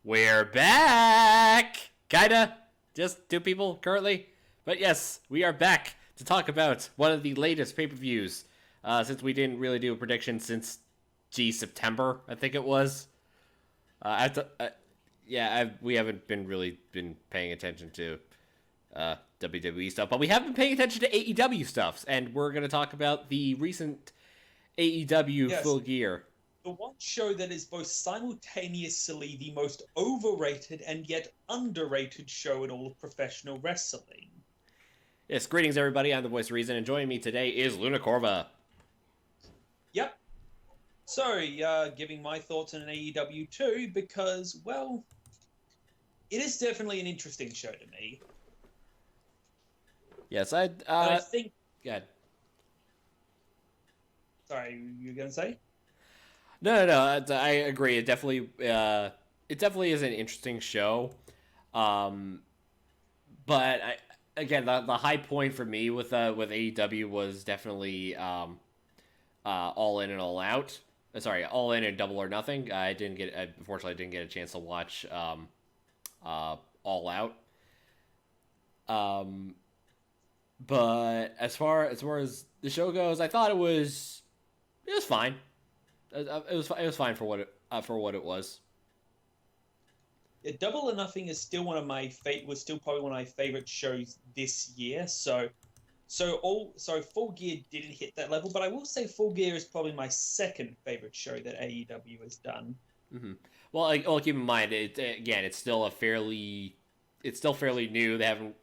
We're back! Kinda. Just two people currently. But yes, we are back to talk about one of the latest pay-per-views. Since we didn't really do a prediction since, September, I think it was. We haven't been paying attention to WWE stuff, but we have been paying attention to AEW stuff, and we're going to talk about the recent AEW Full Gear. The one show that is both simultaneously the most overrated and yet underrated show in all of professional wrestling. Yes, greetings everybody, I'm the Voice of Reason, and joining me today is Lunacorva. Yep. So, giving my thoughts on an AEW too, because, well, it is definitely an interesting show to me. Yes, I think... Go ahead. Sorry, you were going to say? No. I agree. It definitely is an interesting show. But the high point for me with AEW was definitely All In and All Out. Sorry, All In and Double or Nothing. Unfortunately, I didn't get a chance to watch All Out. But as far as the show goes, I thought it was fine. It was fine for what it was. Yeah, Double or Nothing is still was still probably one of my favorite shows this year. So Full Gear didn't hit that level, but I will say Full Gear is probably my second favorite show that AEW has done. Mm-hmm. Well, keep in mind it's still fairly new. They haven't.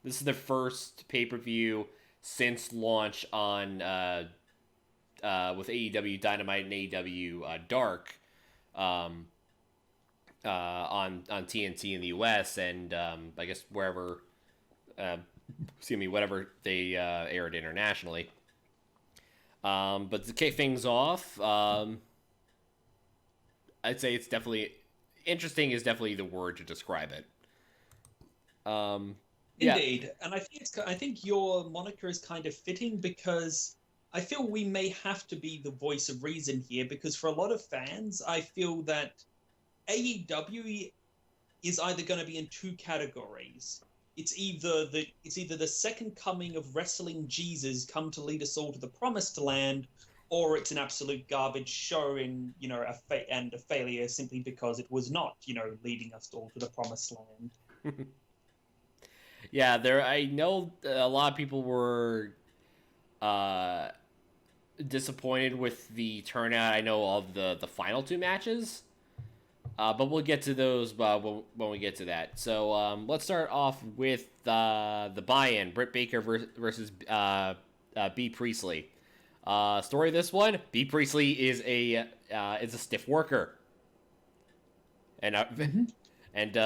This is their first pay-per-view since launch on with AEW Dynamite and AEW Dark on TNT in the US, and I guess whatever they aired internationally. But to kick things off, I'd say it's definitely interesting is definitely the word to describe it. Indeed, and I think your moniker is kind of fitting because I feel we may have to be the voice of reason here, because for a lot of fans, I feel that AEW is either going to be in two categories. It's either the second coming of wrestling Jesus come to lead us all to the promised land, or it's an absolute garbage show and a failure simply because it was not leading us all to the promised land. Yeah, I know a lot of people were disappointed with the turnout. I know of the final two matches, but we'll get to those when we get to that. So let's start off with the buy-in: Britt Baker versus B Priestley. Story of this one: B Priestley is a stiff worker, and and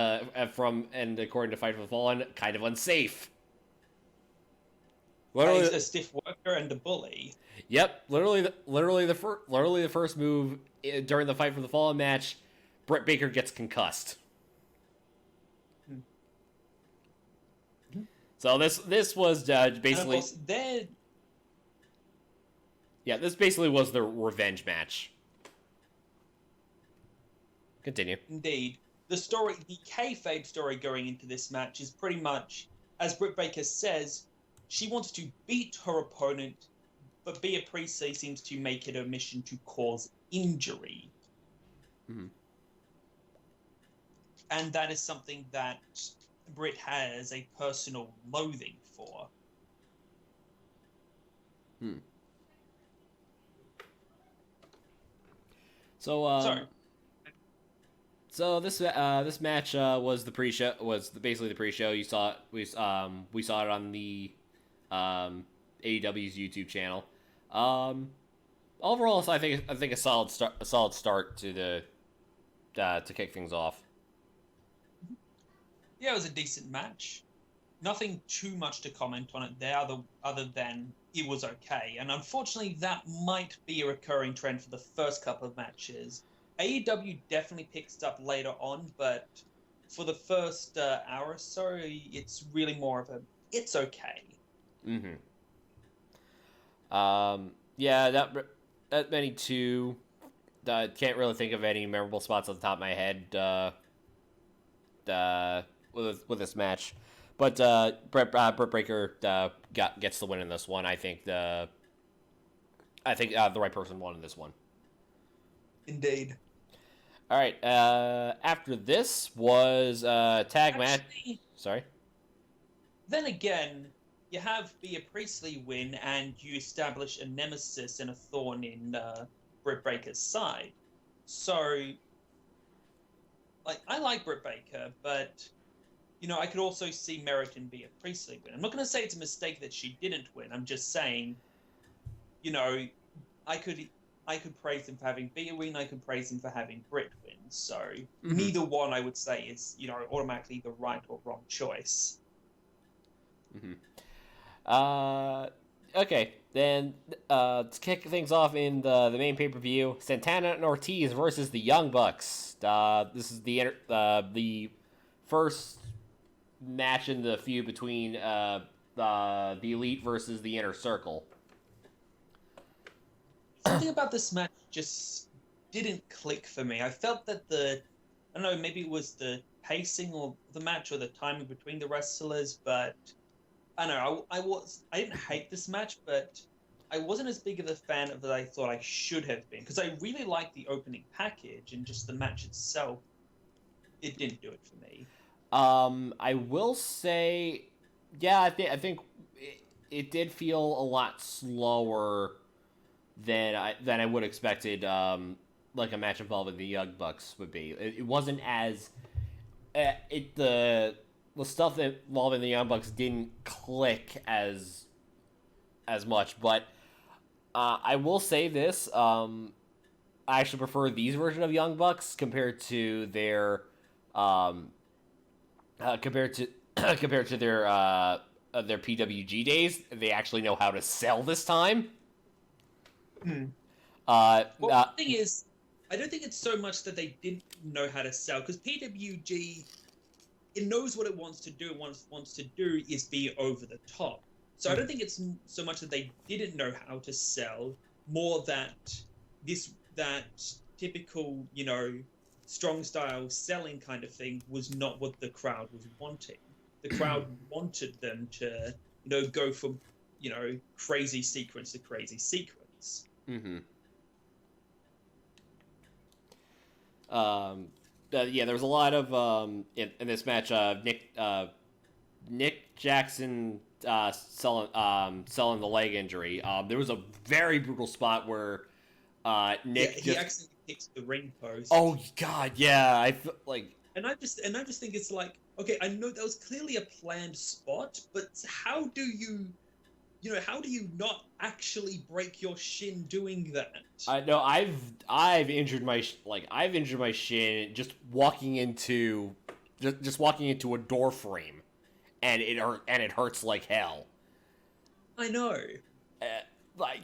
according to Fight for the Fallen, kind of unsafe. Literally, he's a stiff worker and a bully. Yep, literally the first move during the Fight for the Fallen match, Britt Baker gets concussed. Mm-hmm. So this was basically this basically was the revenge match. Continue. Indeed. The kayfabe story going into this match is pretty much, as Britt Baker says, she wants to beat her opponent, but Bea Priestley seems to make it a mission to cause injury. Mm-hmm. And that is something that Britt has a personal loathing for. So, sorry. So this match was the pre-show. Basically the pre-show. We saw it on the AEW's YouTube channel. Overall, so I think a solid start to kick things off. Yeah, it was a decent match. Nothing too much to comment on it there, other than it was okay. And unfortunately, that might be a recurring trend for the first couple of matches. AEW definitely picks up later on, but for the first hour or so, it's really more of it's okay. Mm-hmm. That many two. Can't really think of any memorable spots on the top of my head. with this match. But Britt Baker gets the win in this one. I think the right person won in this one. Indeed. All right. After this was tag match. Sorry. Then again, you have Bea Priestley win, and you establish a nemesis and a thorn in Britt Baker's side. So, like, I like Britt Baker, but I could also see merit in Bea Priestley win. I'm not going to say it's a mistake that she didn't win. I'm just saying, I could praise him for having Bea win. I could praise him for having Britt win. So neither one, I would say, is automatically the right or wrong choice. Okay, then to kick things off in the main pay-per-view, Santana and Ortiz versus the Young Bucks. This is the first match in the feud between the Elite versus the Inner Circle. Something about this match just didn't click for me. I felt that I don't know, maybe it was the pacing of the match or the timing between the wrestlers, but I don't know. I didn't hate this match, but I wasn't as big of a fan of it as I thought I should have been, because I really liked the opening package, and just the match itself, it didn't do it for me. I will say, yeah, I think it did feel a lot slower than I would have expected. Like a match involving the Young Bucks would be. It wasn't as the stuff involving the Young Bucks didn't click as much, but I will say this: I actually prefer these version of Young Bucks compared to their compared to their PWG days. They actually know how to sell this time. The thing is, I don't think it's so much that they didn't know how to sell, because PWG, it knows what it wants to do. What it wants to do is be over the top. So I don't think it's so much that they didn't know how to sell, more that that typical, strong style selling kind of thing was not what the crowd was wanting. The crowd wanted them to, go from, crazy sequence to crazy sequence. Yeah, there was a lot of in this match. Nick Jackson selling the leg injury. There was a very brutal spot where Nick he accidentally hits the ring post. Oh God, yeah, I feel like. And I just think it's like, okay, I know that was clearly a planned spot, but how do you not actually break your shin doing that? I know I've injured my shin just walking into a door frame, and it hurts like hell. I know.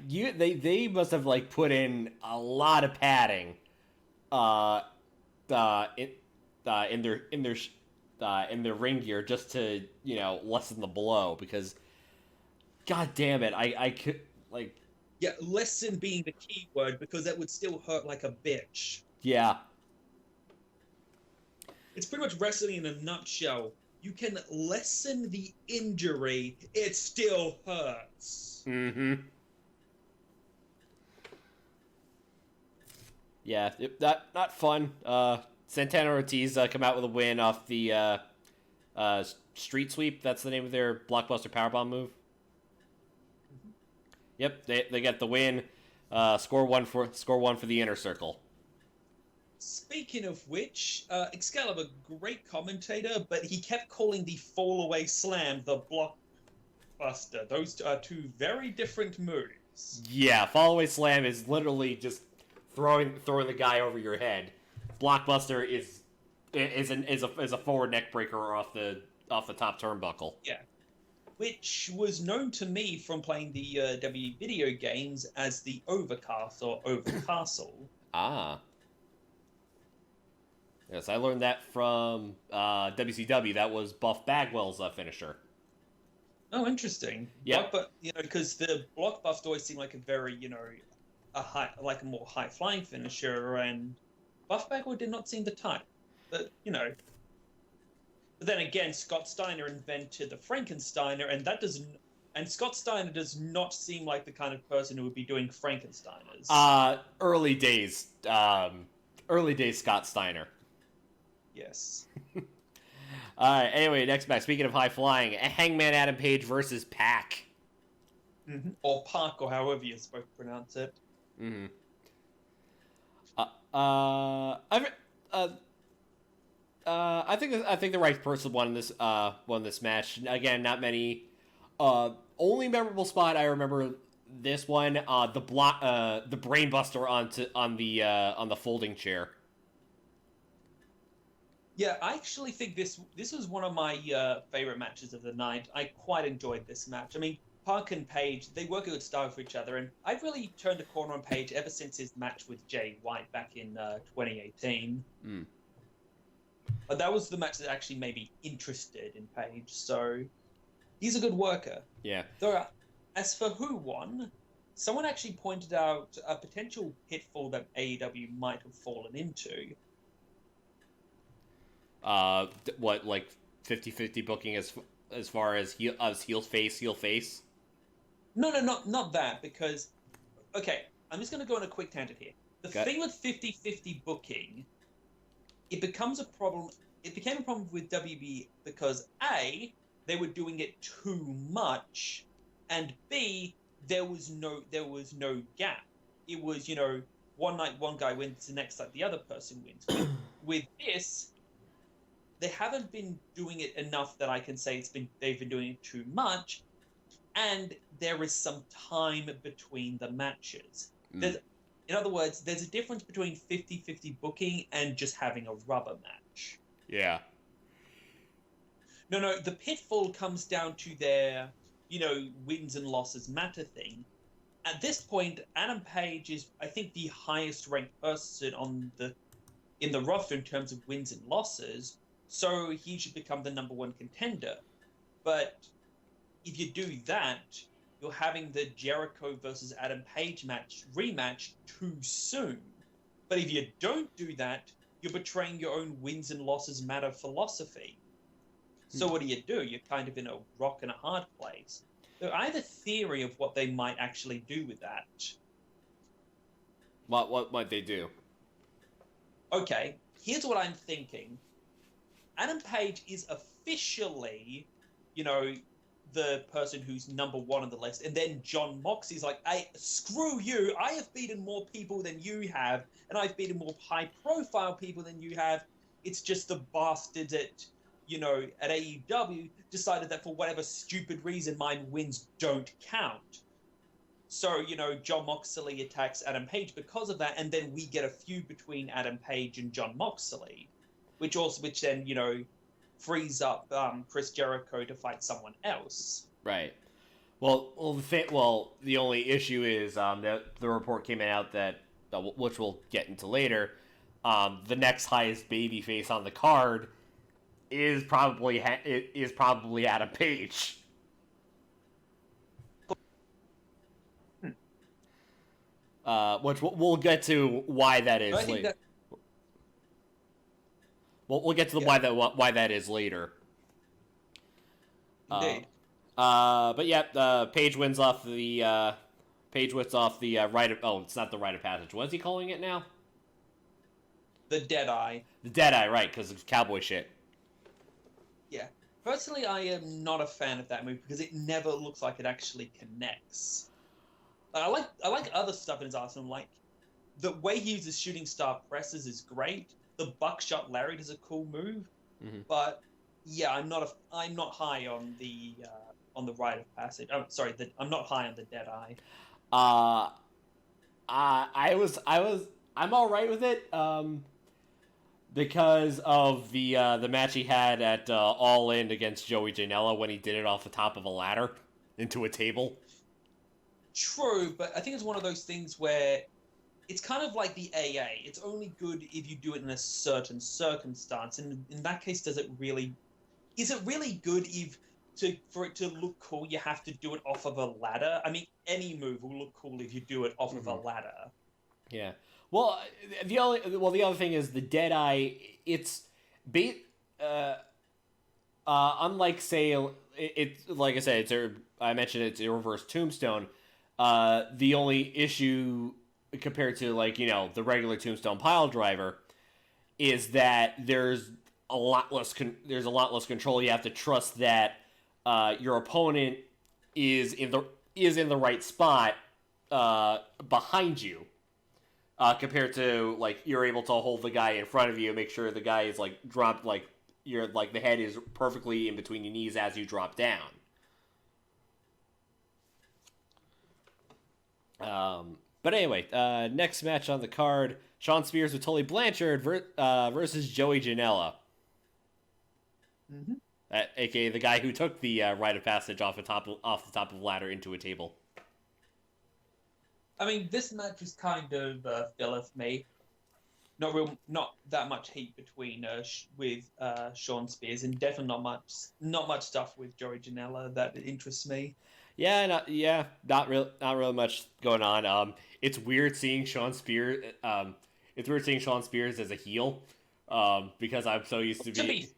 They must have put in a lot of padding, in their ring gear just to lessen the blow, because God damn it, I could Yeah, lessen being the key word, because that would still hurt like a bitch. Yeah. It's pretty much wrestling in a nutshell. You can lessen the injury, it still hurts. Yeah, not fun. Santana Ortiz come out with a win off the Street Sweep. That's the name of their blockbuster powerbomb move. Yep, they get the win. Score one for the Inner Circle. Speaking of which, Excalibur, great commentator, but he kept calling the fall away slam the blockbuster. Those are two very different moves. Yeah, fall away slam is literally just throwing the guy over your head. Blockbuster is a forward neck breaker off the top turnbuckle. Yeah. Which was known to me from playing the W video games as the Overcast or Overcastle. Ah. Yes, I learned that from WCW. That was Buff Bagwell's finisher. Oh, interesting. Yeah. But because the Blockbuster always seemed like a very, a more high-flying finisher, and Buff Bagwell did not seem the type. But, But then again, Scott Steiner invented the Frankensteiner, and that doesn't. And Scott Steiner does not seem like the kind of person who would be doing Frankensteiners. Early days Scott Steiner. Yes. Anyway, next match. Speaking of high flying, Hangman Adam Page versus Pac. Mm-hmm. Or Park, or however you're supposed to pronounce it. Mm-hmm. I think the right person won this match. Again, not many. Only memorable spot I remember this one. The brainbuster on the folding chair. Yeah, I actually think this was one of my favorite matches of the night. I quite enjoyed this match. I mean, Park and Page, they work a good style for each other, and I've really turned a corner on Page ever since his match with Jay White back in 2018. Mm. But that was the match that actually made me interested in Page, so he's a good worker. Yeah. Though, as for who won, someone actually pointed out a potential pitfall that AEW might have fallen into. What, like 50-50 booking as far as heel face? No, not that, because, okay, I'm just going to go on a quick tangent here. The thing with 50-50 booking, it becomes a problem. It became a problem with WB because A, they were doing it too much, and B, there was no gap. It was, one night one guy wins, the next night the other person wins. With this, they haven't been doing it enough that I can say they've been doing it too much, and there is some time between the matches. In other words, there's a difference between 50-50 booking and just having a rubber match. Yeah. No, the pitfall comes down to their, wins and losses matter thing. At this point, Adam Page is, I think, the highest ranked person in the roster in terms of wins and losses, so he should become the number one contender. But if you do that, you're having the Jericho versus Adam Page rematch too soon. But if you don't do that, you're betraying your own wins and losses matter philosophy. So what do? You're kind of in a rock and a hard place. So I have a theory of what they might actually do with that. What might they do? Okay, here's what I'm thinking. Adam Page is officially, the person who's number one on the list, and then John Moxley's like, "Hey, screw you! I have beaten more people than you have, and I've beaten more high-profile people than you have. It's just the bastards at AEW decided that for whatever stupid reason, my wins don't count. So, John Moxley attacks Adam Page because of that, and then we get a feud between Adam Page and John Moxley, which then, frees up Chris Jericho to fight someone else. Right. Well, the only issue is that the report came out that, which we'll get into later, the next highest babyface on the card is probably Adam Page. Which we'll get to why that is later. We'll get to why that is later. Indeed. But yeah, Page wins off the rite of... Oh, it's not the rite of passage. What is he calling it now? The Deadeye. The Deadeye, right, because it's cowboy shit. Yeah. Personally, I am not a fan of that move because it never looks like it actually connects. I like other stuff in his arsenal, like the way he uses shooting star presses is great. The buckshot Lariat is a cool move, but yeah, I'm not high on the rite of passage. Oh, sorry, I'm not high on the Deadeye. I'm all right with it, because of the match he had at All In against Joey Janela when he did it off the top of a ladder into a table. True, but I think it's one of those things where it's kind of like the AA. It's only good if you do it in a certain circumstance. And in that case, is it really good for it to look cool, you have to do it off of a ladder? I mean, any move will look cool if you do it off of a ladder. Yeah. Well, the other thing is the Deadeye. unlike say it's like I said, I mentioned it's a reverse tombstone. The only issue compared to like the regular tombstone pile driver is that there's a lot less control. You have to trust that your opponent is in the right spot behind you. Compared to like you're able to hold the guy in front of you, make sure the guy is like dropped, like you're like the head is perfectly in between your knees as you drop down. But anyway, next match on the card: Shawn Spears with Tully Blanchard versus Joey Janela, aka the guy who took the rite of passage off the top of the ladder into a table. I mean, this match was kind of filler for me. Not that much heat between with Shawn Spears, and definitely not much stuff with Joey Janela that interests me. Not really much going on. It's weird seeing Shawn Spears. It's weird seeing Shawn Spears as a heel, because I'm so used to be.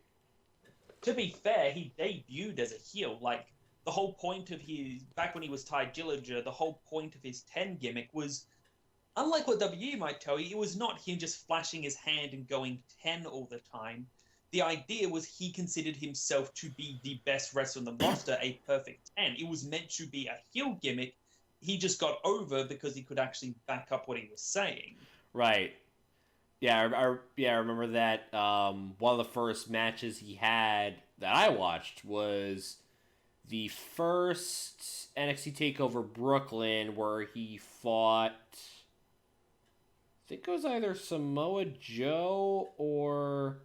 To be fair, he debuted as a heel. Like the whole point of his back when he was Ty Dillinger, the whole point of his 10 gimmick was, unlike what WWE might tell you, it was not him just flashing his hand and going 10 all the time. The idea was he considered himself to be the best wrestler in the roster, a perfect 10. It was meant to be a heel gimmick. He just got over because he could actually back up what he was saying. Right. Yeah, I remember that. One of the first matches he had that I watched was the first NXT TakeOver Brooklyn, where he fought, I think it was either Samoa Joe or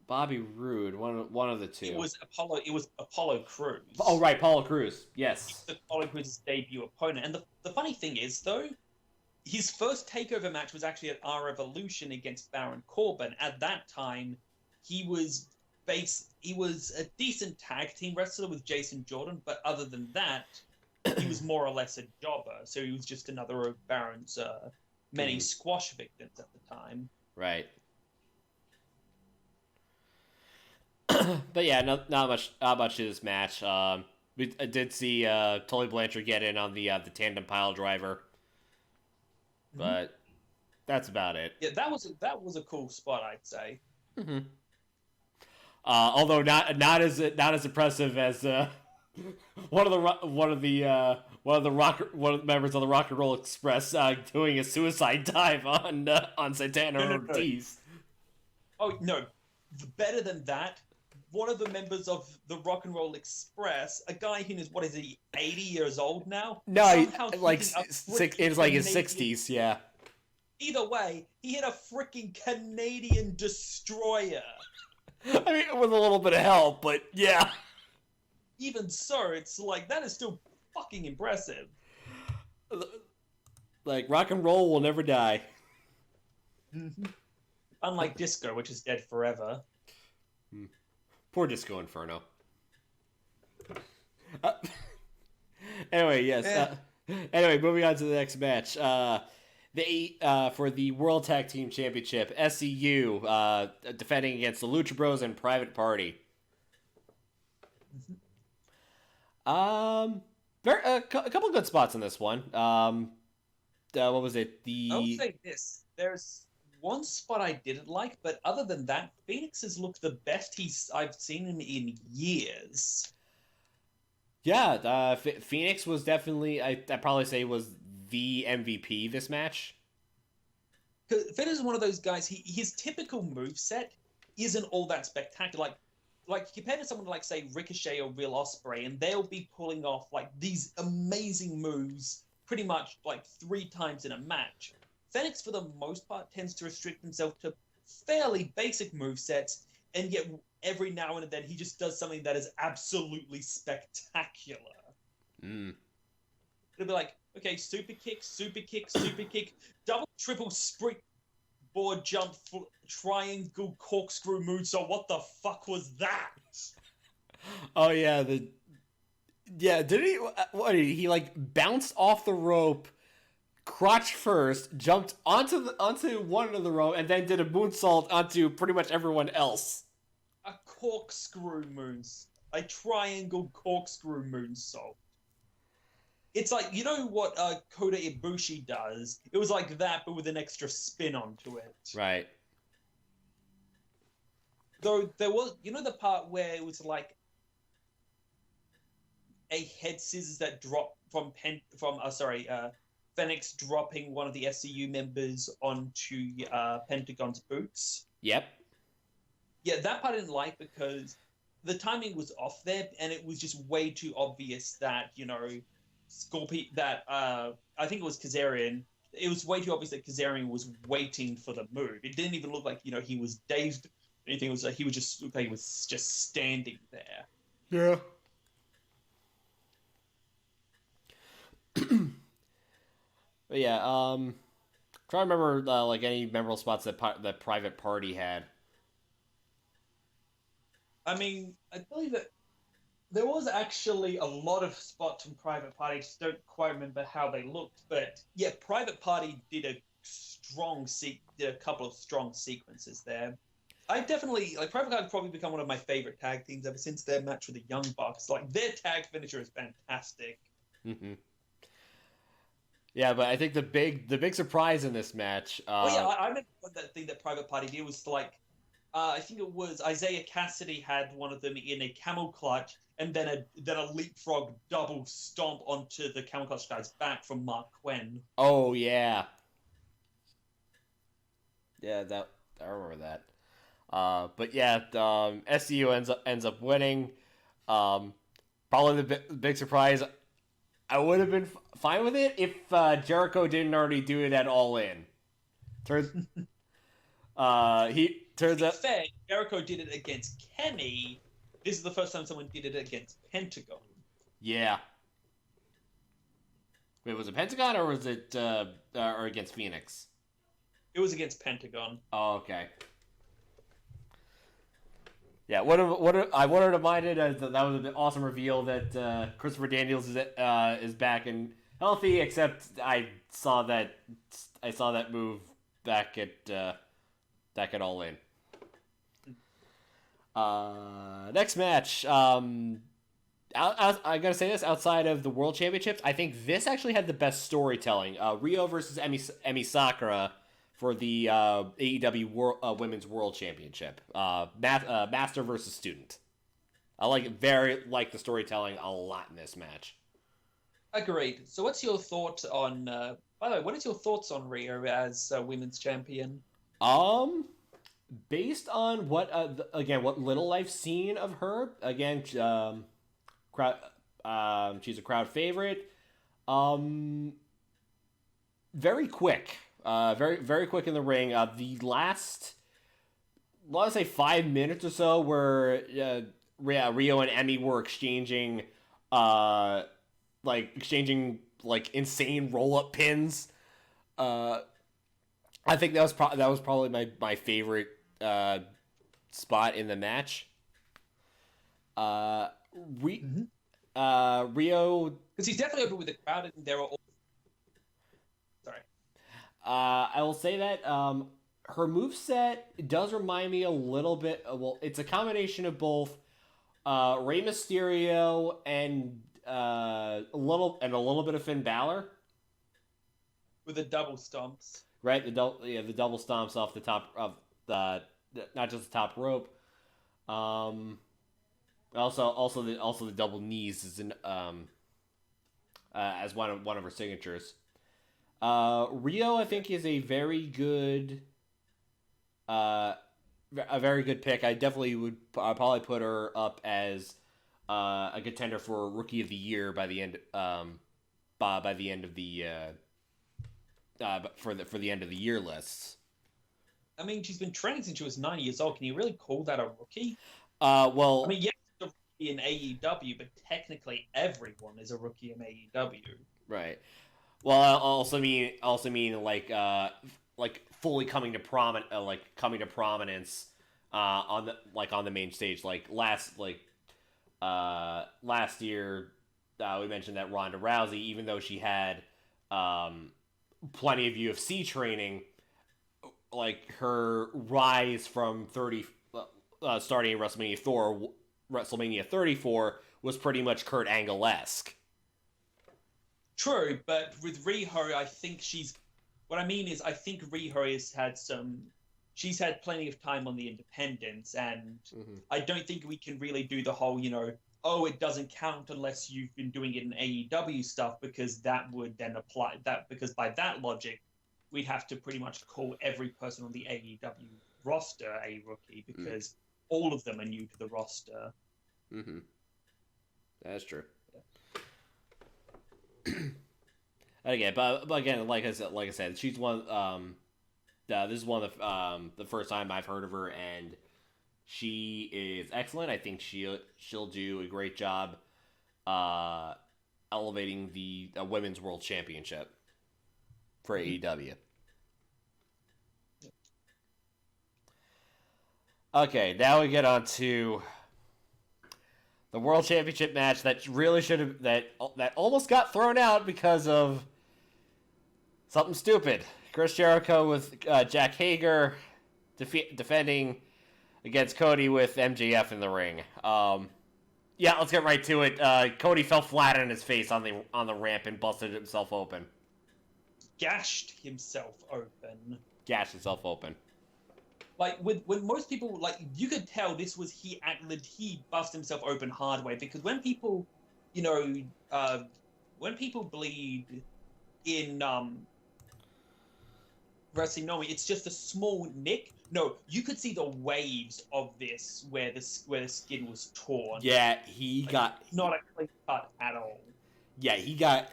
Bobby Roode, one of the two. It was Apollo Crews. Oh right, Apollo Crews. Yes. Apollo Crews' debut opponent. And the funny thing is, though, his first takeover match was actually at our Evolution against Baron Corbin. At that time, he was a decent tag team wrestler with Jason Jordan, but other than that, he was more or less a jobber. So he was just another of Baron's many squash victims at the time. Right. But yeah, not much to this match. I did see Tully Blanchard get in on the tandem pile driver, but that's about it. Yeah, that was a cool spot, I'd say. Mm-hmm. Although not as impressive as one of the members of the Rock and Roll Express doing a suicide dive on Santana Ortiz. Oh no, better than that. One of the members of the Rock and Roll Express, a guy who is, what is he, 80 years old now? No, it's like his 60s, yeah. Either way, he hit a freaking Canadian destroyer. I mean, with a little bit of help, but yeah. Even so, it's like, that is still fucking impressive. Like, rock and roll will never die. Unlike disco, which is dead forever. Poor Disco Inferno. Anyway, yes. Anyway, moving on to the next match. For the World Tag Team Championship, SCU defending against the Lucha Bros and Private Party. A couple good spots in this one. What was it? I'll say this: there's one spot I didn't like, but other than that, Phoenix has looked the best I've seen him in years. Yeah, Phoenix was definitely, I'd probably say, was the MVP this match. Phoenix is one of those guys, his typical moveset isn't all that spectacular. Like compared to someone like, say, Ricochet or Will Ospreay, and they'll be pulling off like these amazing moves pretty much like 3 times in a match. Phoenix, for the most part, tends to restrict himself to fairly basic movesets, and yet every now and then he just does something that is absolutely spectacular. It'll be like, okay, super kick, double, triple springboard jump, triangle corkscrew mood. So what the fuck was that? Oh yeah, did he like bounced off the rope, crotch first, jumped onto one of the rope, and then did a moonsault onto pretty much everyone else. triangle corkscrew moonsault. It's like, you know what Kota Ibushi does? It was like that, but with an extra spin onto it. Right. Though there was, you know, the part where it was like a head scissors that dropped from Fenix dropping one of the SCU members onto Pentagon's boots. Yep. Yeah, that part I didn't like because the timing was off there, and it was just way too obvious that, you know, I think it was Kazarian. It was way too obvious that Kazarian was waiting for the move. It didn't even look like, you know, he was dazed. Anything. It was like he was just standing there. Yeah. But yeah, trying to remember like any memorable spots that Private Party had. I mean, I believe that there was actually a lot of spots from Private Party. I just don't quite remember how they looked, but yeah, Private Party did a couple of strong sequences there. I definitely like Private Party. Probably become one of my favorite tag teams ever since their match with the Young Bucks. Like their tag finisher is fantastic. Mm-hmm. Yeah, but I think the big surprise in this match. I remember that thing that Private Party did was like, I think it was Isaiah Cassidy had one of them in a camel clutch, and then a leapfrog double stomp onto the camel clutch guy's back from Mark Quinn. Oh yeah, yeah, that I remember that. But yeah, SCU ends up winning. Probably the big surprise. I would have been fine with it if Jericho didn't already do it at All In. Turns out fair, Jericho did it against Kenny. This is the first time someone did it against Pentagon. Yeah. Wait, was it Pentagon or was it or against Phoenix? It was against Pentagon. Oh, okay. Yeah, what I wanted to remind it as that was an awesome reveal that Christopher Daniels is back and healthy. Except I saw that move back at All In. Next match. I gotta say this, outside of the World Championships, I think this actually had the best storytelling. Rio versus Emi Sakura for the AEW Women's World Championship. Master versus student. I like the storytelling a lot in this match. Agreed. So what's your thought on, by the way, what is your thoughts on Rio as women's champion? Based on what little I've seen of her, again, she's a crowd favorite. Very quick. Very, very quick in the ring. The last, let's say 5 minutes or so, where Rio and Emmy were exchanging insane roll up pins. I think that was probably my favorite spot in the match. Rio, because he's definitely open with the crowd, and there are all. Sorry. I will say that her moveset does remind me a little bit. Well, it's a combination of both Rey Mysterio and a little bit of Finn Balor. With the double stomps. Right, the double stomps off the top of not just the top rope. Also the double knees is as one of her signatures. Rio, I think, is a very good pick. I definitely would probably put her up as a contender for Rookie of the Year by the end of the for the end of the year lists. I mean, she's been training since she was 9 years old. Can you really call that a rookie? Well, I mean, yes, she's a rookie in AEW, but technically everyone is a rookie in AEW. Right. Well, I also mean like fully coming to prominence on the main stage. Like last year, we mentioned that Ronda Rousey, even though she had plenty of UFC training, like her rise from 30 starting in WrestleMania 34 was pretty much Kurt Angle-esque. True, but with Riho, I think she's. What I mean is, I think Riho has had some. She's had plenty of time on the independents, and I don't think we can really do the whole, oh, it doesn't count unless you've been doing it in AEW stuff, because that would then apply that, because by that logic, we'd have to pretty much call every person on the AEW roster a rookie, because all of them are new to the roster. Mm-hmm. That's true. Again, but again, like I said, she's one. This is one of the first time I've heard of her, and she is excellent. I think she'll do a great job elevating the Women's World Championship for AEW. Okay, now we get on to the World Championship match that really should have that almost got thrown out because of something stupid. Chris Jericho with Jack Hager defending against Cody with MJF in the ring. Yeah, let's get right to it. Cody fell flat on his face on the ramp and busted himself open. Gashed himself open. Like with most people, like you could tell this was he busted himself open hard way, because when people, when people bleed in wrestling normally, it's just a small nick. No, you could see the waves of this where the skin was torn. Yeah, he got not a clean cut at all. Yeah, he got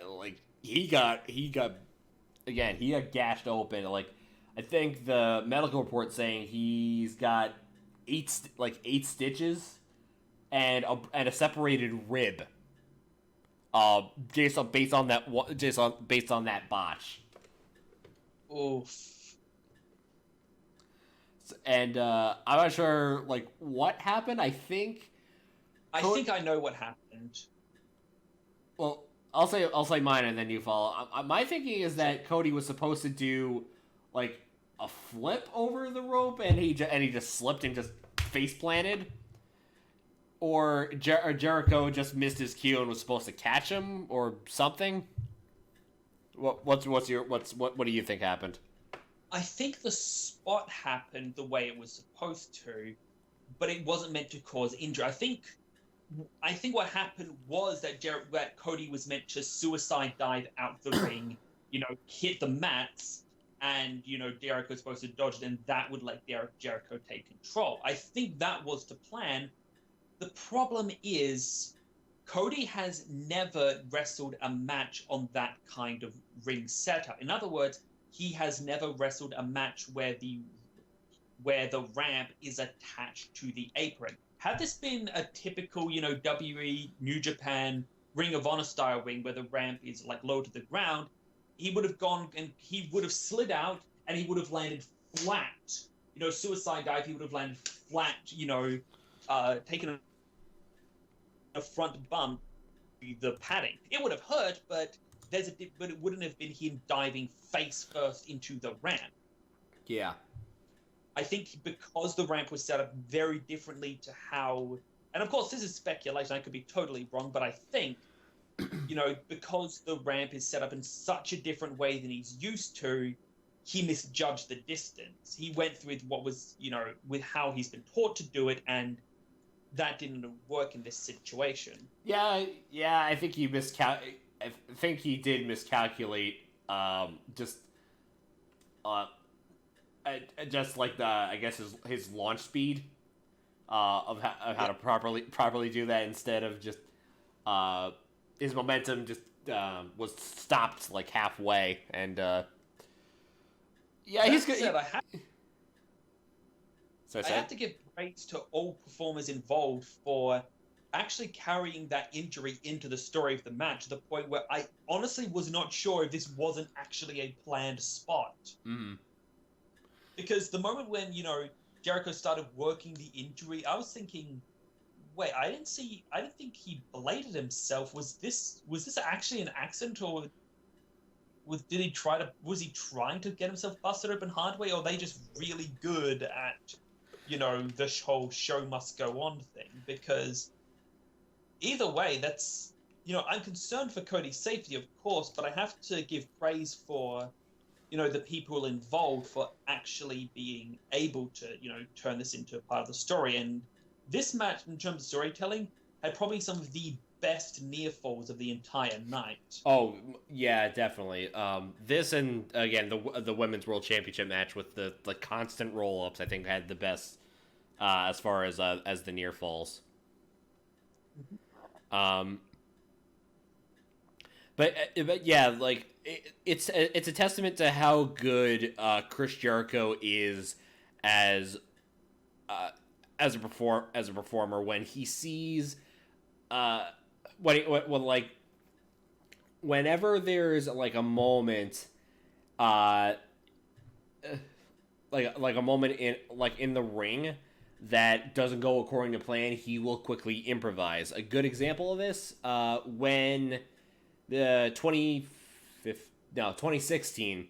gashed open. Like, I think the medical report saying he's got 8 stitches and a separated rib. Based on that botch. Oof. And I'm not sure what happened. I think I know what happened. Well, I'll say mine and then you follow. My thinking is that Cody was supposed to do a flip over the rope, and he just slipped and just face planted, or Jericho just missed his cue and was supposed to catch him or something. What do you think happened? I think the spot happened the way it was supposed to, but it wasn't meant to cause injury. I think what happened was that Cody was meant to suicide dive out the ring, hit the mats, and Jericho's supposed to dodge it, and that would let Jericho take control. I think that was the plan. The problem is Cody has never wrestled a match on that kind of ring setup. In other words, he has never wrestled a match where the ramp is attached to the apron. Had this been a typical, WWE, New Japan, Ring of Honor style ring where the ramp is low to the ground, he would have gone and he would have slid out and he would have landed flat. Suicide dive, he would have landed flat, taken a front bump, the padding. It would have hurt, but it wouldn't have been him diving face first into the ramp. Yeah. I think because the ramp was set up very differently to how, and of course this is speculation, I could be totally wrong, but I think, because the ramp is set up in such a different way than he's used to, he misjudged the distance. He went with what was, with how he's been taught to do it, and that didn't work in this situation. Yeah, I think he did miscalculate. Just his launch speed of how to properly do that, instead of just his momentum just was stopped halfway, and he's good. I have to give praise to all performers involved for actually carrying that injury into the story of the match, to the point where I honestly was not sure if this wasn't actually a planned spot. Mm-hmm. Because the moment when, Jericho started working the injury, I was thinking, wait, I didn't think he bladed himself. Was this actually an accident, or was he trying to get himself busted open hard way, or are they just really good at the whole show must go on thing, because either way, that's, I'm concerned for Cody's safety, of course, but I have to give praise for, the people involved for actually being able to, turn this into a part of the story. And this match, in terms of storytelling, had probably some of the best near falls of the entire night. Oh yeah, definitely. This and again the women's world championship match with the constant roll ups, I think had the best as far as the near falls. Mm-hmm. But yeah, like it's a testament to how good Chris Jericho is as as a performer when he sees when like whenever there's like a moment like a moment in the ring that doesn't go according to plan, he will quickly improvise. A good example of this when the 2016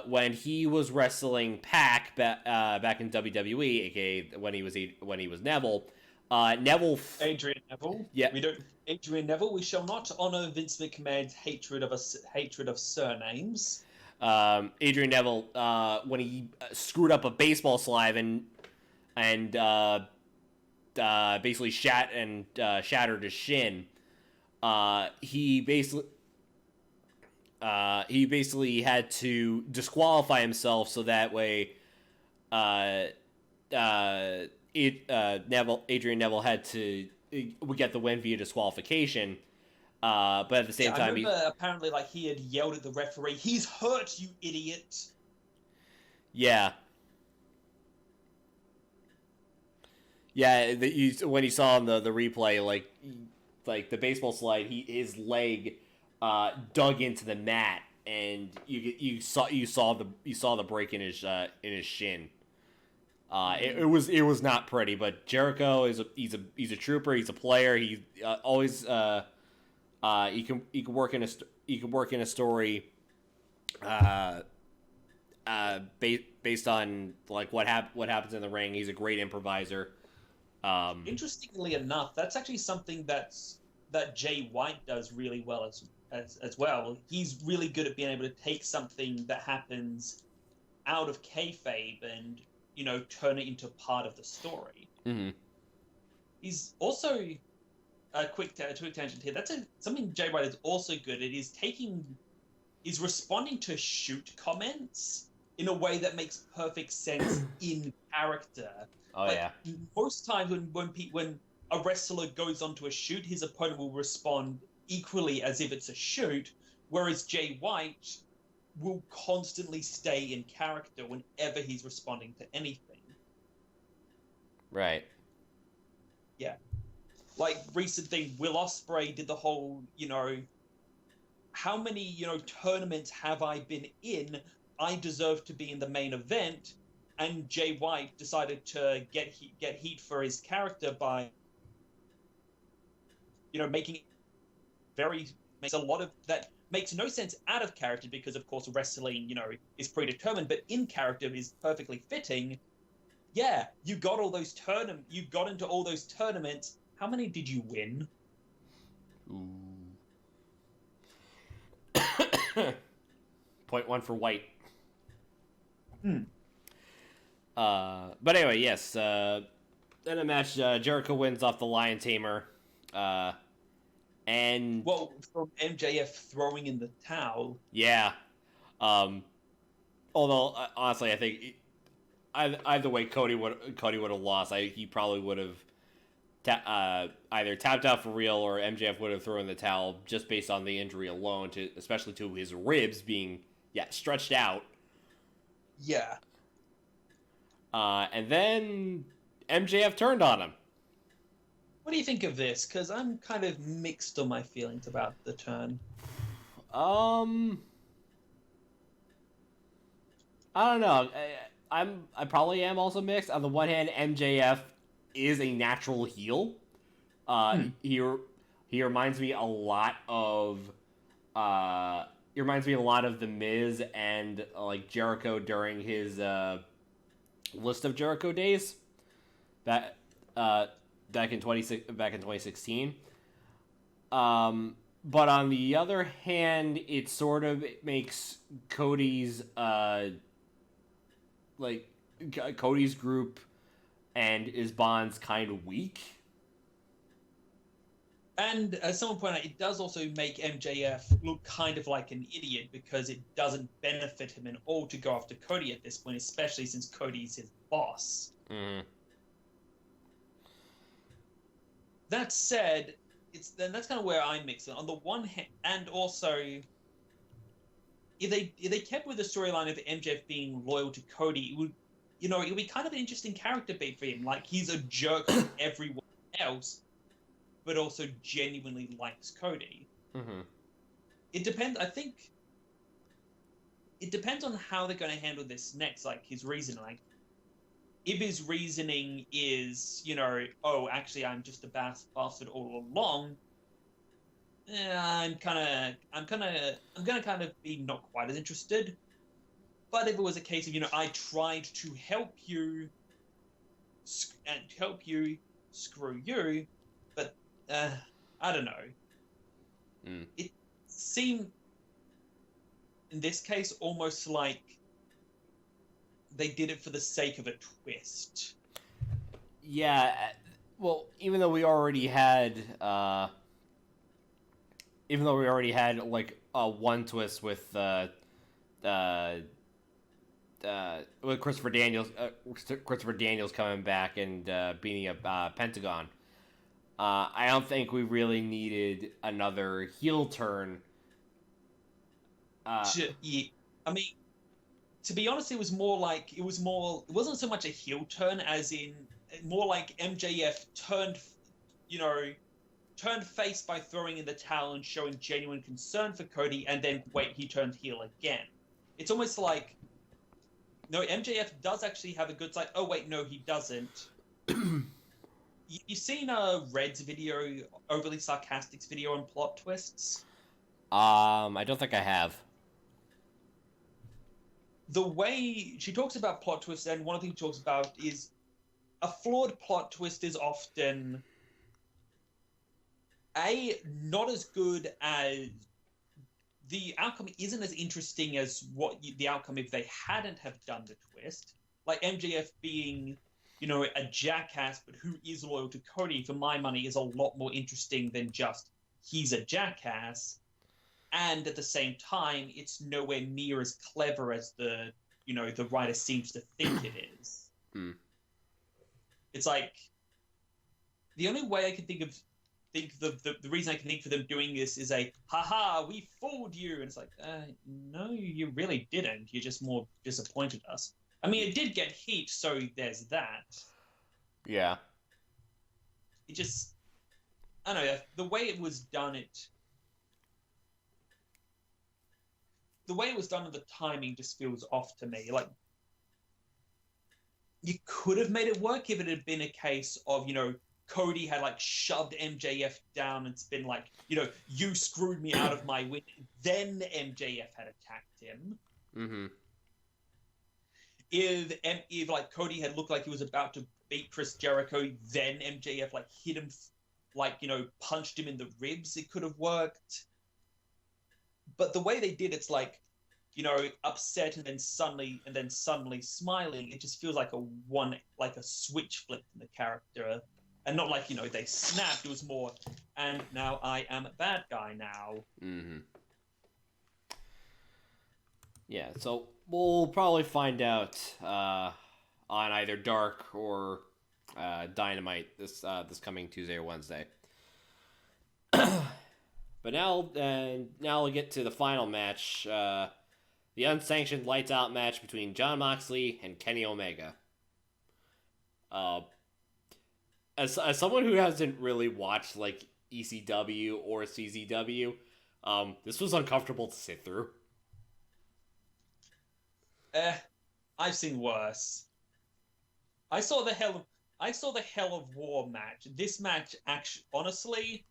when he was wrestling Pac back in WWE, aka when he was Neville. Adrian Neville. Yeah. Adrian Neville. We shall not honor Vince McMahon's hatred of surnames. Adrian Neville, when he screwed up a baseball slide and basically shattered his shin. He basically had to disqualify himself so that way Adrian Neville had to would get the win via disqualification. But at the same time, I remember apparently like he had yelled at the referee, "He's hurt, you idiot!" Yeah. Yeah, when you saw in the replay, like the baseball slide, his leg dug into the mat, and you saw the break in his shin. It was not pretty, but Jericho he's a trooper. He's a player. He always he can work in a story based on like what happens in the ring. He's a great improviser. Interestingly enough, that's actually something that Jay White does really well as well. He's really good at being able to take something that happens out of kayfabe and turn it into part of the story. Mm-hmm. He's also a quick tangent here. That's something Jay White is also good at. Is responding to shoot comments in a way that makes perfect sense in character. Oh, like, yeah. Most times when a wrestler goes onto a shoot, his opponent will respond equally as if it's a shoot, whereas Jay White will constantly stay in character whenever he's responding to anything. Right. Yeah. Like recent thing, Will Ospreay did the whole, how many, tournaments have I been in? I deserve to be in the main event. And Jay White decided to get heat for his character by, making makes a lot of that makes no sense out of character because, of course, wrestling, is predetermined, but in character is perfectly fitting. Yeah, you got into all those tournaments. How many did you win? Point one for White. But anyway, yes. In a match, Jericho wins off the Lion Tamer. And from MJF throwing in the towel. Yeah. Although honestly, I think either way, Cody would have lost. He probably would have either tapped out for real, or MJF would have thrown the towel just based on the injury alone, especially to his ribs being stretched out. Yeah. And then MJF turned on him. What do you think of this? Because I'm kind of mixed on my feelings about the turn. I don't know. I probably am also mixed. On the one hand, MJF is a natural heel. He reminds me a lot of The Miz and like Jericho during his list of Jericho days back back in 2016. But on the other hand, it sort of makes Cody's Cody's group and his bonds kind of weak. And as someone pointed out, it does also make MJF look kind of like an idiot because it doesn't benefit him at all to go after Cody at this point, especially since Cody's his boss. Mm. That said, that's kind of where I mix it. On the one hand, and also, if they kept with the storyline of MJF being loyal to Cody, it would be kind of an interesting character beat for him. Like, he's a jerk to everyone else, but also genuinely likes Cody. Mm-hmm. It depends. I think it depends on how they're going to handle this next. Like, his reasoning. Like, if his reasoning is, oh, actually, I'm just a bastard all along. I'm gonna kind of be not quite as interested. But if it was a case of, I tried to help you, screw you, but I don't know. Mm. It seemed, in this case, almost like they did it for the sake of a twist. Yeah, well, even though we already had like one twist with Christopher Daniels coming back and beating up Pentagon. I don't think we really needed another heel turn. Yeah, I mean, to be honest, it wasn't so much a heel turn as in more like MJF turned face by throwing in the towel and showing genuine concern for Cody, and then he turned heel again. It's almost like, no, MJF does actually have a good side. Oh wait, no, he doesn't. You seen Red's video, overly sarcastic's video on plot twists? I don't think I have. The way she talks about plot twists, and one of the things she talks about is a flawed plot twist is often not as good as the outcome isn't as interesting as the outcome if they hadn't have done the twist. Like MJF being, a jackass, but who is loyal to Cody, for my money, is a lot more interesting than just he's a jackass. And at the same time, it's nowhere near as clever as the writer seems to think it is. Mm. It's like, the only way I can think the reason I can think for them doing this is haha, we fooled you. And it's like, no, you really didn't. You just more disappointed us. I mean, it did get heat, so there's that. Yeah. It just, I don't know, the way it was done, the way it was done and the timing just feels off to me. Like, you could have made it work if it had been a case of, Cody had shoved MJF down and it's been like, you screwed me out of my win. Then MJF had attacked him. Mm-hmm. If Cody had looked like he was about to beat Chris Jericho, then MJF hit him, punched him in the ribs, it could have worked. But the way they did, it's upset and then suddenly smiling. It just feels like a switch flip in the character. And not they snapped. It was more, and now I am a bad guy now. Mm-hmm. Yeah, so we'll probably find out on either Dark or Dynamite this coming Tuesday or Wednesday. But now we'll get to the final match, the unsanctioned lights out match between Jon Moxley and Kenny Omega. As someone who hasn't really watched ECW or CZW, this was uncomfortable to sit through. I've seen worse. I saw the Hell of War match. This match, actually, honestly,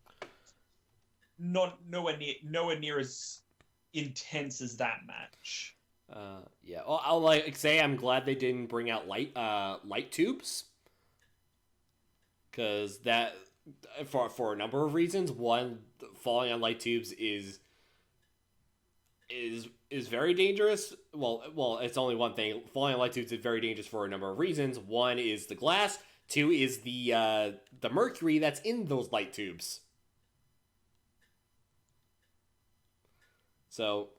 nowhere near as intense as that match. Yeah. Well, I'll like say I'm glad they didn't bring out light tubes, because that for a number of reasons. One, falling on light tubes is very dangerous. Well, it's only one thing. Falling on light tubes is very dangerous for a number of reasons. One is the glass. Two is the mercury that's in those light tubes. So,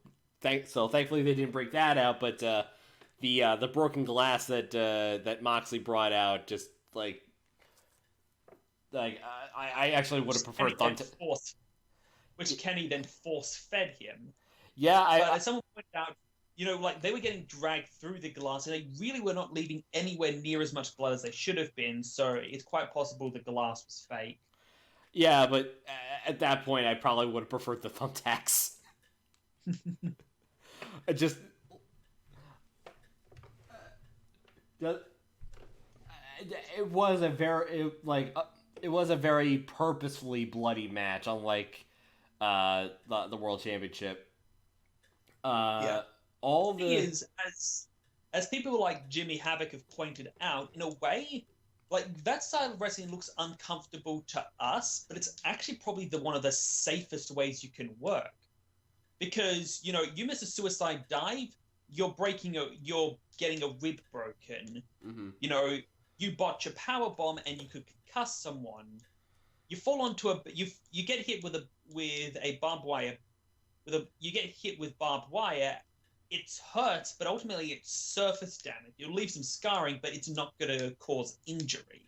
thankfully they didn't break that out. But the broken glass that Moxley brought out, just like I actually would have preferred which Kenny then force fed him. Yeah, but as someone pointed out, like they were getting dragged through the glass, and they really were not leaving anywhere near as much blood as they should have been. So it's quite possible the glass was fake. Yeah, but at that point, I probably would have preferred the thumbtacks. It just it was a very purposefully bloody match, unlike the World Championship. Yeah. All the thing is, as people like Jimmy Havoc have pointed out, in a way, like that style of wrestling looks uncomfortable to us, but it's actually probably one of the safest ways you can work. Because, you miss a suicide dive, you're getting a rib broken. Mm-hmm. You botch a power bomb and you could concuss someone. You fall onto you get hit with a barbed wire. You get hit with barbed wire. It hurts, but ultimately it's surface damage. You'll leave some scarring, but it's not going to cause injury.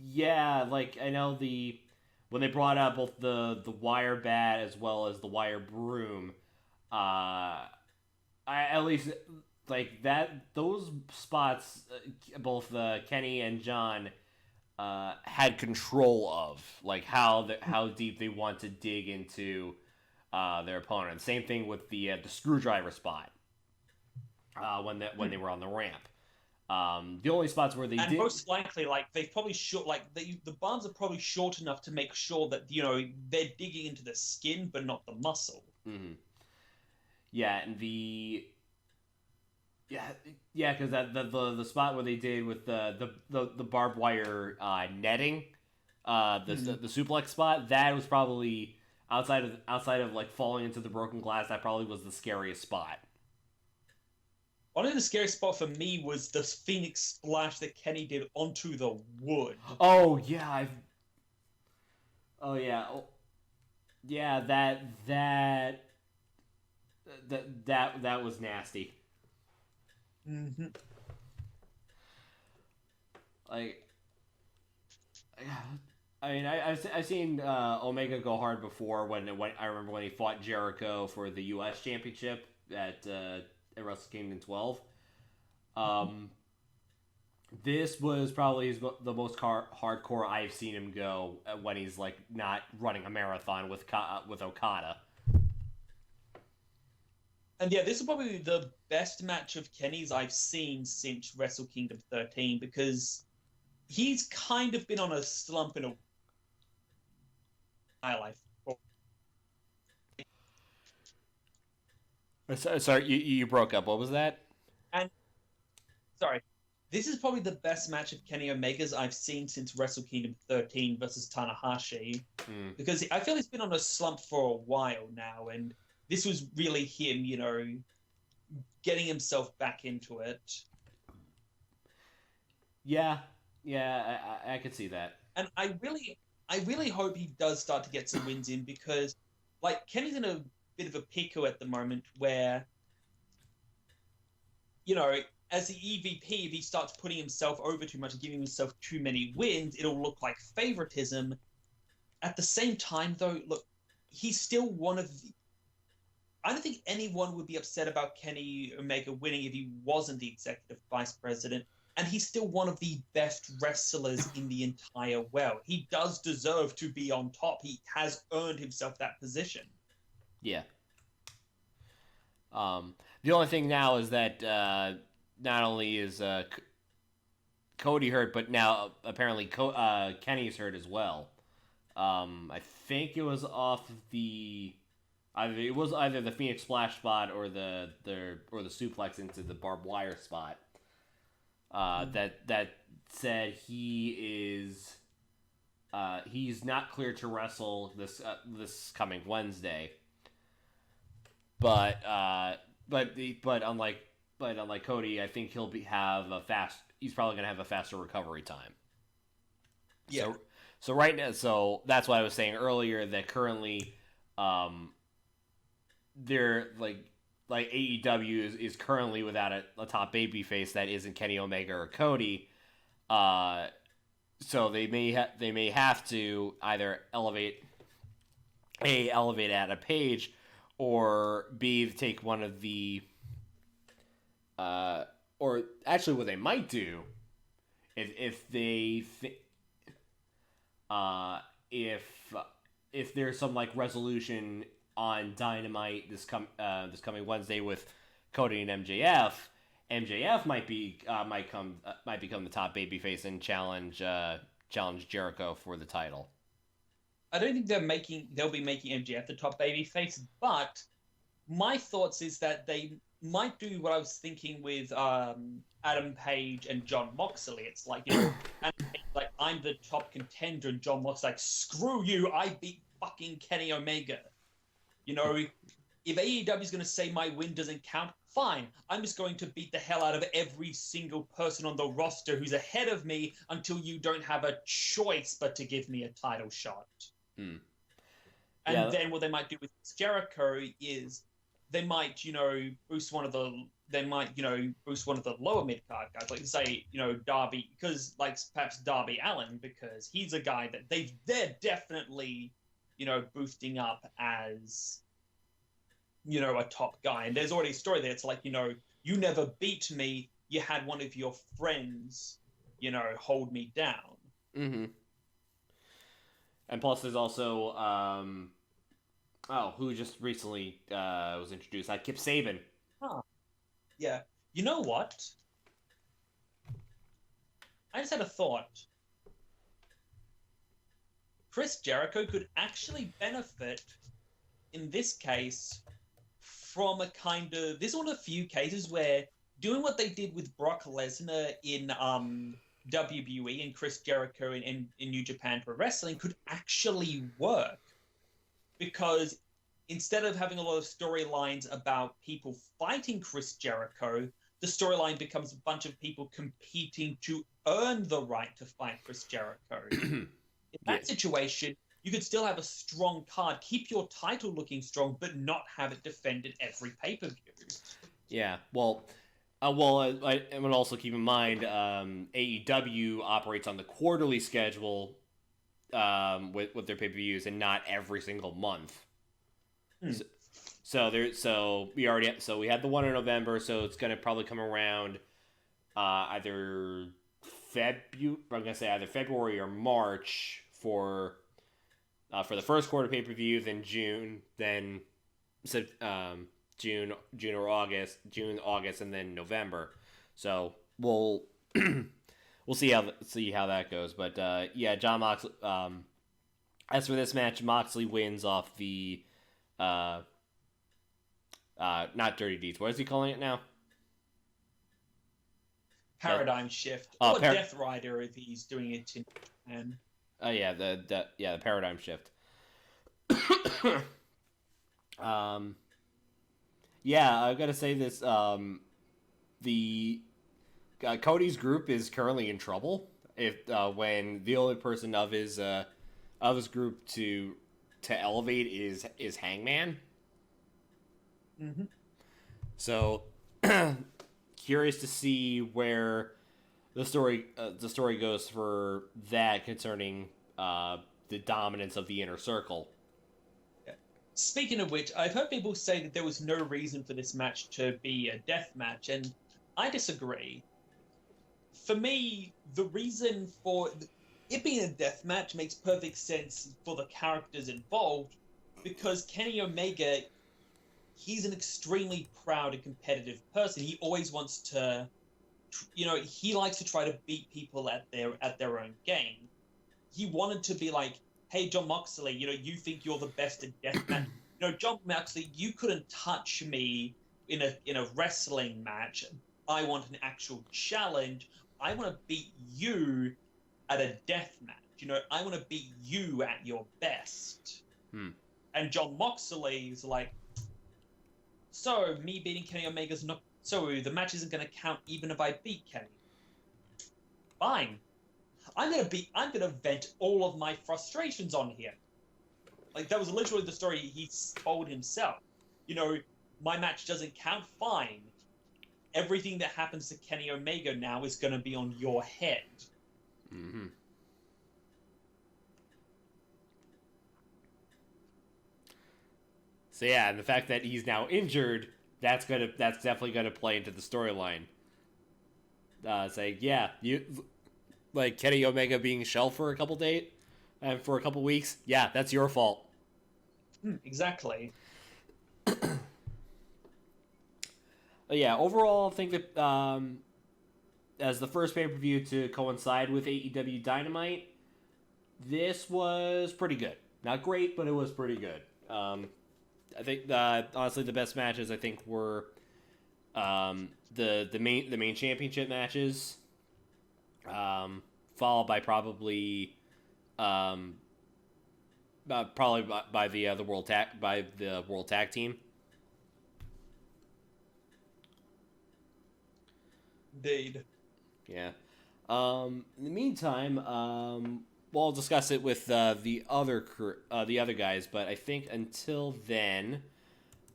Yeah, I know when they brought out both the wire bat as well as the wire broom, I at least those spots, both Kenny and John had control of, how deep they want to dig into their opponent. Same thing with the screwdriver spot when they were on the ramp. The only spots where they most likely, they've probably the bombs are probably short enough to make sure that they're digging into the skin but not the muscle. Mm-hmm. Yeah, and because the spot where they did with the barbed wire netting, the suplex spot, that was probably outside of falling into the broken glass. That probably was the scariest spot. One of the scariest spot for me was the Phoenix splash that Kenny did onto the wood. Oh yeah, yeah. That was nasty. Mm-hmm. I've seen Omega go hard before when I remember when he fought Jericho for the U.S. Championship at Wrestle Kingdom 12. This was probably the most hardcore I've seen him go when he's not running a marathon with Okada. And yeah, this is probably the best match of Kenny's I've seen since Wrestle Kingdom 13, because he's kind of been on a slump in my life. Sorry, you broke up. What was that? And sorry, this is probably the best match of Kenny Omega's I've seen since Wrestle Kingdom 13 versus Tanahashi, because I feel he's been on a slump for a while now, and this was really him, getting himself back into it. Yeah, I could see that. And I really hope he does start to get some wins in, because, Kenny's in a bit of a pickle at the moment where, as the EVP, if he starts putting himself over too much and giving himself too many wins, it'll look like favoritism. At the same time, though, look, he's still one of the... I don't think anyone would be upset about Kenny Omega winning if he wasn't the executive vice president, and he's still one of the best wrestlers in the entire world. He does deserve to be on top. He has earned himself that position. Yeah. The only thing now is that not only is Cody hurt, but now apparently Kenny's hurt as well. I think it was off the It was either the Phoenix Splash spot or the suplex into the barbed wire spot. That said, he's not clear to wrestle this coming Wednesday. But unlike Cody, I think he's probably gonna have a faster recovery time. Yeah. So right now, so that's why I was saying earlier that currently, they're like AEW is currently without a top babyface that isn't Kenny Omega or Cody. So they may have to either elevate Adam Page, or B, take one of the or actually what they might do if there's some like resolution on Dynamite this coming Wednesday with Cody and MJF. MJF might become the top babyface and challenge Jericho for the title. I don't think they'll be making MJF the top babyface, but my thoughts is that they might do what I was thinking with Adam Page and Jon Moxley. It's like, Adam Page, like, I'm the top contender, and Jon Moxley like, screw you, I beat fucking Kenny Omega. If AEW is going to say my win doesn't count, fine. I'm just going to beat the hell out of every single person on the roster who's ahead of me until you don't have a choice but to give me a title shot. And then what they might do with Jericho is they might, boost one of the lower mid card guys, like say, Darby, because like perhaps Darby Allin, because he's a guy that they're definitely, boosting up as, a top guy. And there's already a story there. It's like, you never beat me. You had one of your friends, hold me down. Mm-hmm. And plus, there's also who just recently was introduced? Kip Sabian. Huh. Yeah. You know what? I just had a thought. Chris Jericho could actually benefit, in this case, from a kind of... This is one of the few cases where doing what they did with Brock Lesnar in WWE and Chris Jericho in New Japan Pro Wrestling could actually work. Because instead of having a lot of storylines about people fighting Chris Jericho, the storyline becomes a bunch of people competing to earn the right to fight Chris Jericho. In that situation, you could still have a strong card, keep your title looking strong, but not have it defended every pay-per-view. Yeah, well, I would also keep in mind AEW operates on the quarterly schedule with their pay-per-views and not every single month. So we had the one in November, so it's going to probably come around either February or March for the first quarter pay-per-view, then June, then June or August, and then November. So we'll see how that goes. But Jon Moxley. As for this match, Moxley wins off the not Dirty Deeds. What is he calling it now? Paradigm Shift, or Death Rider if he's doing it in Japan. The Paradigm Shift. I've got to say this. The Cody's group is currently in trouble when the only person of his group to elevate is Hangman. Mm-hmm. So curious to see where the story goes for that concerning the dominance of the Inner Circle. Speaking of which, I've heard people say that there was no reason for this match to be a death match, and I disagree. For me, the reason for it being a death match makes perfect sense for the characters involved, because Kenny Omega, he's an extremely proud and competitive person. He always wants to, he likes to try to beat people at their own game. He wanted to be like, hey, Jon Moxley, you think you're the best at deathmatch? John Moxley, you couldn't touch me in a wrestling match. I want an actual challenge. I want to beat you at a death match. I want to beat you at your best. And John Moxley is like, so me beating Kenny Omega's not. So the match isn't going to count even if I beat Kenny. Fine. I'm gonna vent all of my frustrations on here. Like, that was literally the story he told himself. My match doesn't count. Fine. Everything that happens to Kenny Omega now is going to be on your head. Mm-hmm. So yeah, and the fact that he's now injured, that's definitely gonna play into the storyline. Saying, yeah, you like Kenny Omega being shelved for a couple for a couple weeks. Yeah, that's your fault. Exactly. Yeah, overall, I think that as the first pay-per-view to coincide with AEW Dynamite, this was pretty good. Not great, but it was pretty good. I think honestly the best matches I think were the main championship matches, followed by probably by the world tag team. Indeed. Yeah. In the meantime, we'll discuss it with the other guys, but I think until then,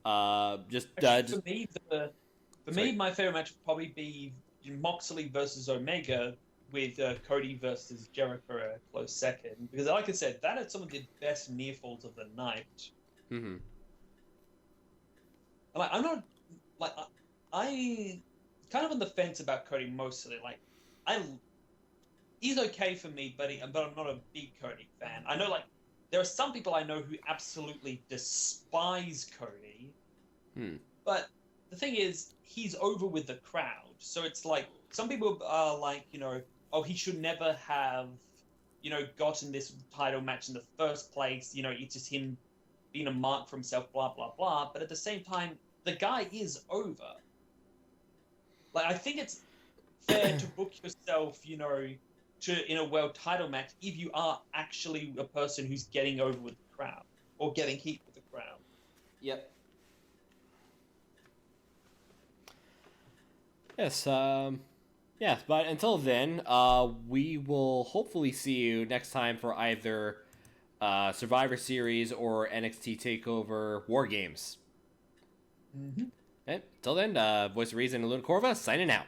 For me, my favorite match would probably be Moxley versus Omega, with Cody versus Jericho a close second. Because, like I said, that is some of the best near falls of the night. Mm-hmm. I'm not I kind of on the fence about Cody mostly. He's okay for me, but I'm not a big Cody fan. I know, there are some people I know who absolutely despise Cody. But the thing is, he's over with the crowd. So it's like, some people are like, oh, he should never have, gotten this title match in the first place. It's just him being a mark for himself, blah, blah, blah. But at the same time, the guy is over. I think it's fair to book yourself, in a world title match if you are actually a person who's getting over with the crowd or getting heat with the crowd. Yep. Yes. Yes. But until then, we will hopefully see you next time for either Survivor Series or NXT Takeover War Games. Mm-hmm. Okay. Until then, Voice of Reason and Lunacorva signing out.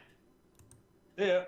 Yeah.